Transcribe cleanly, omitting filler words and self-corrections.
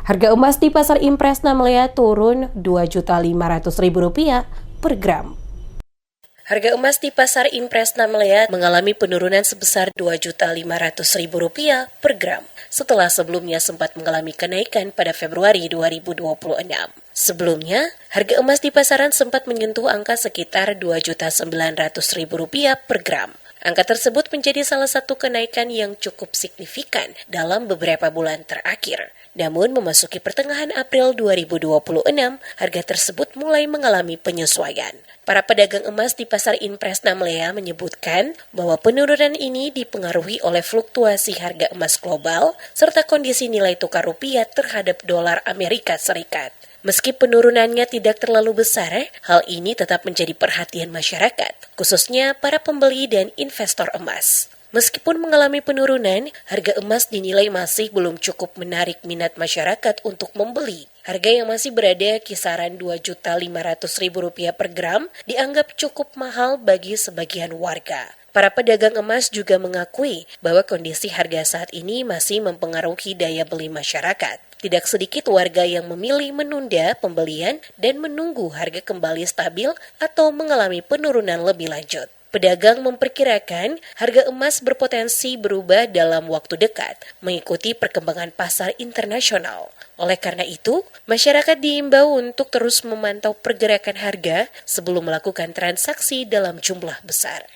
Harga emas di Pasar Impres Namlea turun Rp2.500.000 per gram. Harga emas di Pasar Impres Namlea mengalami penurunan sebesar Rp2.500.000 per gram setelah sebelumnya sempat mengalami kenaikan pada Februari 2026. Sebelumnya, harga emas di pasaran sempat menyentuh angka sekitar Rp2.900.000 per gram. Angka tersebut menjadi salah satu kenaikan yang cukup signifikan dalam beberapa bulan terakhir. Namun memasuki pertengahan April 2026, harga tersebut mulai mengalami penyesuaian. Para pedagang emas di Pasar Impres Namlea menyebutkan bahwa penurunan ini dipengaruhi oleh fluktuasi harga emas global serta kondisi nilai tukar rupiah terhadap dolar Amerika Serikat. Meski penurunannya tidak terlalu besar, hal ini tetap menjadi perhatian masyarakat, khususnya para pembeli dan investor emas. Meskipun mengalami penurunan, harga emas dinilai masih belum cukup menarik minat masyarakat untuk membeli. Harga yang masih berada kisaran Rp2.500.000 per gram dianggap cukup mahal bagi sebagian warga. Para pedagang emas juga mengakui bahwa kondisi harga saat ini masih mempengaruhi daya beli masyarakat. Tidak sedikit warga yang memilih menunda pembelian dan menunggu harga kembali stabil atau mengalami penurunan lebih lanjut. Pedagang memperkirakan harga emas berpotensi berubah dalam waktu dekat, mengikuti perkembangan pasar internasional. Oleh karena itu, masyarakat diimbau untuk terus memantau pergerakan harga sebelum melakukan transaksi dalam jumlah besar.